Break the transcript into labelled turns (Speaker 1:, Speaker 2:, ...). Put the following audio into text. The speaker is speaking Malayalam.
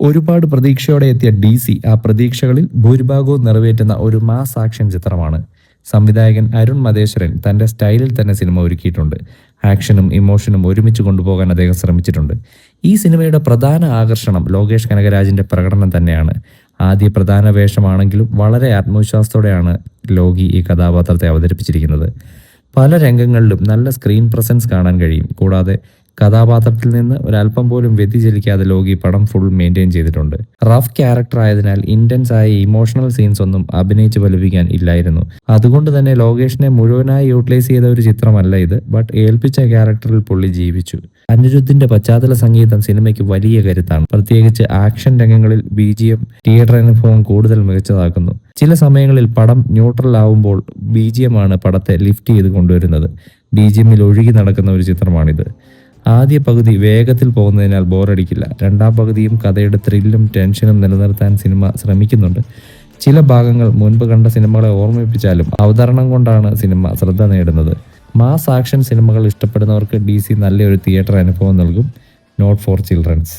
Speaker 1: ഒരുപാട് പ്രതീക്ഷയോടെ എത്തിയ DC ആ പ്രതീക്ഷകളിൽ ഭൂരിഭാഗവും നിറവേറ്റുന്ന ഒരു മാസ് ആക്ഷൻ ചിത്രമാണ്. സംവിധായകൻ അരുൺ മതേശ്വരൻ തന്റെ സ്റ്റൈലിൽ തന്നെ സിനിമ ഒരുക്കിയിട്ടുണ്ട്. ആക്ഷനും ഇമോഷനും ഒരുമിച്ച് കൊണ്ടുപോകാൻ അദ്ദേഹം ശ്രമിച്ചിട്ടുണ്ട്. ഈ സിനിമയുടെ പ്രധാന ആകർഷണം ലോകേഷ് കനകരാജിന്റെ പ്രകടനം തന്നെയാണ്. ആദ്യ പ്രധാന വേഷമാണെങ്കിലും വളരെ ആത്മവിശ്വാസത്തോടെയാണ് ലോകി ഈ കഥാപാത്രത്തെ അവതരിപ്പിച്ചിരിക്കുന്നത്. പല രംഗങ്ങളിലും നല്ല സ്ക്രീൻ പ്രസൻസ് കാണാൻ കഴിയും. കൂടാതെ കഥാപാത്രത്തിൽ നിന്ന് ഒരല്പം പോലും വ്യതിചലിക്കാതെ ലോകി പടം ഫുൾ മെയിൻറ്റെയിൻ ചെയ്തിട്ടുണ്ട്. റഫ് ക്യാരക്ടർ ആയതിനാൽ ഇന്റൻസ് ആയ ഇമോഷണൽ സീൻസ് ഒന്നും അഭിനയിച്ച് ഫലിപ്പിക്കാൻ ഇല്ലായിരുന്നു. അതുകൊണ്ട് തന്നെ ലോകേഷിനെ മുഴുവനായി യൂട്ടിലൈസ് ചെയ്ത ഒരു ചിത്രമല്ല ഇത്. ബട്ട് ഏൽപ്പിച്ച ക്യാരക്ടറിൽ പുള്ളി ജീവിച്ചു. അനിരുദ്ധിന്റെ പശ്ചാത്തല സംഗീതം സിനിമയ്ക്ക് വലിയ കരുത്താണ്. പ്രത്യേകിച്ച് ആക്ഷൻ രംഗങ്ങളിൽ BGM തിയേറ്റർ അനുഭവം കൂടുതൽ മികച്ചതാക്കുന്നു. ചില സമയങ്ങളിൽ പടം ന്യൂട്രൽ ആവുമ്പോൾ BGM ആണ് പടത്തെ ലിഫ്റ്റ് ചെയ്ത് കൊണ്ടുവരുന്നത്. BGMൽ ഒഴുകി നടക്കുന്ന ഒരു ചിത്രമാണിത്. ആദ്യ പകുതി വേഗത്തിൽ പോകുന്നതിനാൽ ബോറടിക്കില്ല. രണ്ടാം പകുതിയും കഥയുടെ ത്രില്ലും ടെൻഷനും നിലനിർത്താൻ സിനിമ ശ്രമിക്കുന്നുണ്ട്. ചില ഭാഗങ്ങൾ മുൻപ് കണ്ട സിനിമകളെ ഓർമ്മിപ്പിച്ചാലും അവതരണം കൊണ്ടാണ് സിനിമ ശ്രദ്ധ നേടുന്നത്. മാസ് ആക്ഷൻ സിനിമകൾ ഇഷ്ടപ്പെടുന്നവർക്ക് DC നല്ലൊരു തിയേറ്റർ അനുഭവം നൽകും. Not for children's.